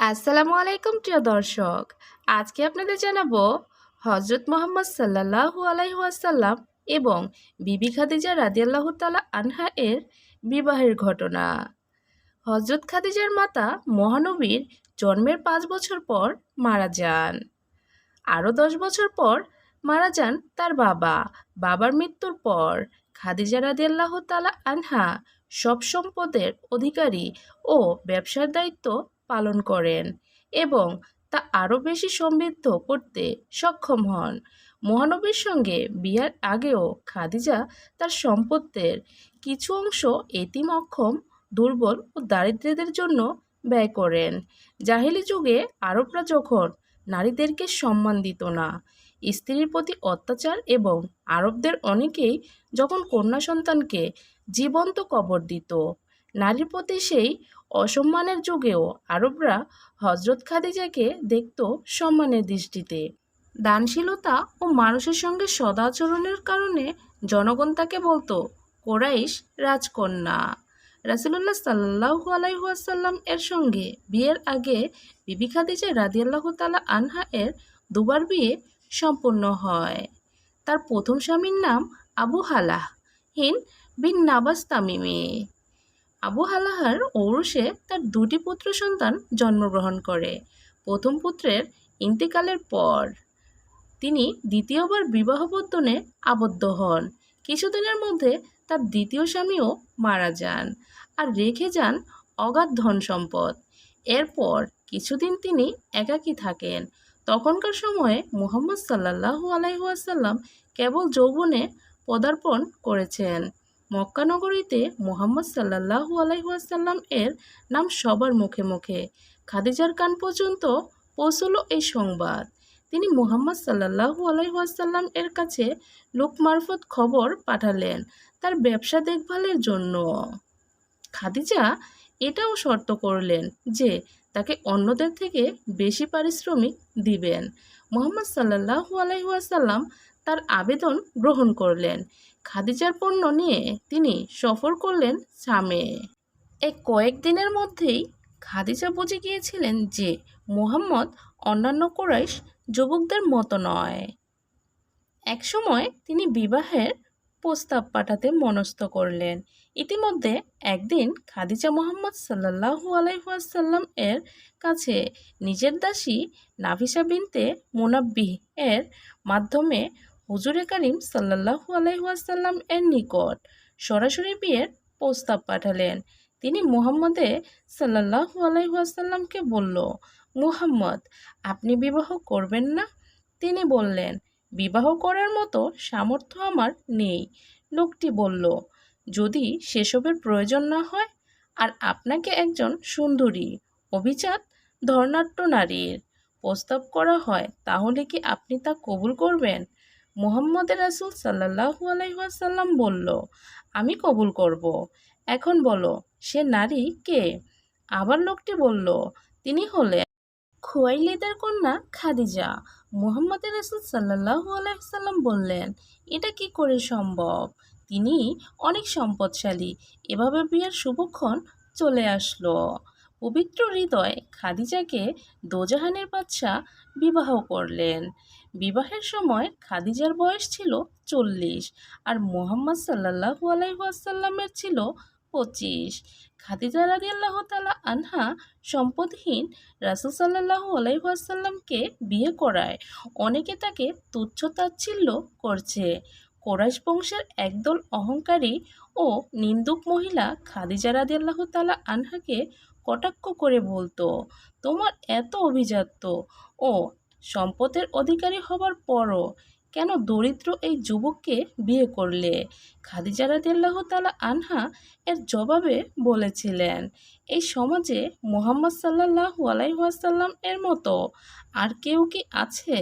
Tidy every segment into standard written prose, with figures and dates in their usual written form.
আসসালামু আলাইকুম প্রিয় দর্শক। আজকে আপনাদের জানাবো হজরত মোহাম্মদ সাল্লাল্লাহু আলাইহি ওয়াসাল্লাম এবং বিবি খাদিজা রাদিয়াল্লাহু তাআলা আনহা এর বিবাহের ঘটনা। হজরত খাদিজার মাতা মহানবীর জন্মের 5 বছর পর মারা যান। আরও 10 বছর পর মারা যান তার বাবা। বাবার মৃত্যুর পর খাদিজা রাদিয়াল্লাহু তাআলা আনহা সব সম্পদের অধিকারী ও ব্যবসার দায়িত্ব পালন করেন এবং তা আরও বেশি সমৃদ্ধ করতে সক্ষম হন। মহানবীর সঙ্গে বিয়ের আগেও খাদিজা তার সম্পদের কিছু অংশ এতিম, অক্ষম, দুর্বল ও দারিদ্রদের জন্য ব্যয় করেন। জাহেলি যুগে আরবরা যখন নারীদেরকে সম্মান দিত না, স্ত্রীর প্রতি অত্যাচার এবং আরবদের অনেকেই যখন কন্যা সন্তানকে জীবন্ত কবর দিত, নারীর প্রতি সেই অসম্মানের যুগেও আরবরা হজরত খাদিজাকে দেখত সম্মানের দৃষ্টিতে। দানশীলতা ও মানুষের সঙ্গে সদাচরণের কারণে জনগণ তাকে বলতো কোরাইশ রাজকন্যা। রাসূলুল্লাহ সাল্লাল্লাহু আলাইহি ওয়াসাল্লাম এর সঙ্গে বিয়ের আগে বিবি খাদিজা রাদিয়াল্লাহু তাআলা আনহা এর দুবার বিয়ে সম্পন্ন হয়। তার প্রথম স্বামীর নাম আবু হালাহ হিন্দ বিন নাবাস তামিমি। আবু হালাহার ঔরসে তার 2টি পুত্র সন্তান জন্মগ্রহণ করে। প্রথম পুত্রের ইন্তেকালের পর তিনি দ্বিতীয়বার বিবাহ বন্ধনে আবদ্ধ হন। কিছুদিনের মধ্যে তার দ্বিতীয় স্বামীও মারা যান আর রেখে যান অগাধ ধন সম্পদ। এরপর কিছুদিন তিনি একাকী থাকেন। তখনকার সময়ে মুহাম্মদ সাল্লাল্লাহু আলাইহি ওয়াসাল্লাম কেবল যৌবনে পদার্পণ করেছেন। মক্কা নগরীতে মুহাম্মদ সাল্লাল্লাহু আলাইহি ওয়াসাল্লাম এর নাম সবার মুখে মুখে। খাদিজার কান পর্যন্ত পৌঁছল এই সংবাদ। তিনি মুহাম্মদ সাল্লাল্লাহু আলাইহি ওয়াসাল্লাম এর কাছে লোক মারফত খবর পাঠালেন তার ব্যবসা দেখভালের জন্য। খাদিজা এটাও শর্ত করলেন যে তাকে অন্যদের থেকে বেশি পারিশ্রমিক দিবেন। মুহাম্মদ সাল্লাল্লাহু আলাইহি ওয়াসাল্লাম তার আবেদন গ্রহণ করলেন। খাদিজার পণ্য নিয়ে তিনি সফর করলেন শামে। এই কয়েকদিনের মধ্যেই খাদিজা বুঝে গিয়েছিলেন যে মুহাম্মদ অন্যান্য কুরাইশ যুবকদের মতো নয়। একসময় তিনি বিবাহের প্রস্তাব পাঠাতে মনস্থ করলেন। ইতিমধ্যে একদিন খাদিজা মুহাম্মদ সাল্লাল্লাহু আলাইহি ওয়াসাল্লাম এর কাছে নিজের দাসী নাফিসা বিনতে মুনাব্বিহ এর মাধ্যমে হুজুরে কারীম সাল্লাল্লাহু আলাইহি ওয়াসাল্লাম এর নিকট সরাসরি বিয়ের প্রস্তাব পাঠালেন। তিনি মুহাম্মদে সাল্লাল্লাহু আলাইহি ওয়াসাল্লামকে বলল, মুহাম্মদ, আপনি বিবাহ করবেন না? তিনি বললেন, বিবাহ করার মতো সামর্থ্য আমার নেই। লোকটি বলল, যদি সেসবের প্রয়োজন না হয় আর আপনাকে একজন সুন্দরী, অভিজাত, ধর্নাঢ্য নারীর প্রস্তাব করা হয়, তাহলে কি আপনি তা কবুল করবেন? মুহাম্মদ রাসূল সাল্লাল্লাহু আলাইহি ওয়াসাল্লাম বলল, আমি কবুল করব। এখন বলো, সে নারী কে? আবার লোকটি বলল, তিনি হলেন খুয়াইলিদের কন্যা খাদিজা। মুহাম্মদ রাসূল সাল্লাল্লাহু আলাইহি ওয়াসাল্লাম বললেন, এটা কি করে সম্ভব? তিনি অনেক সম্পদশালী। এভাবে বিয়ের শুভক্ষণ চলে আসলো। পবিত্র হৃদয় খাদিজাকে দোজাহানের বাদশা বিবাহ করলেন। বিবাহের সময় খাদিজার বয়স ছিল 40 আর মুহাম্মদ সাল্লাল্লাহু আলাইহি ওয়াসাল্লামের ছিল 25। খাদিজা রাদিয়াল্লাহু তাআলা আনহা সম্পদহীন রাসূল সাল্লাল্লাহু আলাইহি ওয়াসাল্লামকে বিয়ে করায় অনেকে তাকে তুচ্ছ তাচ্ছিল্য করছে। কুরাইশ বংশের একদল অহংকারী ও নিন্দুক মহিলা খাদিজা রাদিয়াল্লাহু তাআলা আনহাকে কটাক্ষ করে বলতো, তোমার এত অভিজাত্য ও সম্পদের অধিকারী হবার পরও কেন দরিদ্র এই যুবককে বিয়ে করলে? খাদিজা রাদিয়াল্লাহু তাআলা আনহা এর জবাবে বলেছিলেন, এই সমাজে মুহাম্মদ সাল্লাল্লাহু আলাইহি ওয়াসাল্লাম এর মতো আর কেউ কি আছে?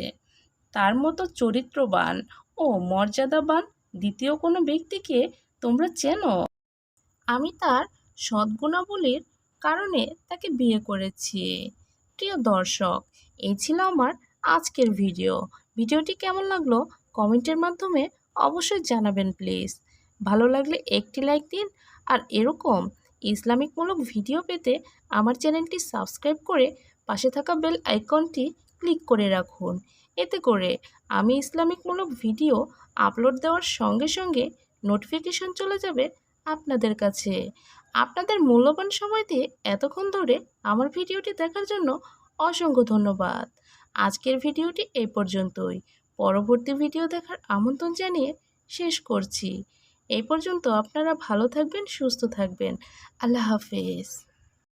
তার মতো চরিত্রবান ও মর্যাদাবান দ্বিতীয় কোনো ব্যক্তিকে তোমরা চেনো? আমি তার সদ্গুণাবলীর কারণে তাকে বিয়ে করেছি। প্রিয় দর্শক, এই ছিল আমার আজকের ভিডিওটি কেমন লাগলো কমেন্টের মাধ্যমে অবশ্যই জানাবেন প্লিজ। ভালো লাগলে একটি লাইক দিন আর এরকম ইসলামিকমূলক ভিডিও পেতে আমার চ্যানেলটি সাবস্ক্রাইব করে পাশে থাকা বেল আইকনটি ক্লিক করে রাখুন। এতে করে আমি ইসলামিকমূলক ভিডিও আপলোড দেওয়ার সঙ্গে সঙ্গে নোটিফিকেশন চলে যাবে আপনাদের কাছে। আপনাদের মূল্যবান সময় দিয়ে এতক্ষণ ধরে আমার ভিডিওটি দেখার জন্য অসংখ্য ধন্যবাদ। আজকের ভিডিওটি এই পর্যন্তই। পরবর্তী ভিডিও দেখার আমন্ত্রণ জানিয়ে শেষ করছি। এই পর্যন্ত আপনারা ভালো থাকবেন, সুস্থ থাকবেন। আল্লাহ হাফেজ।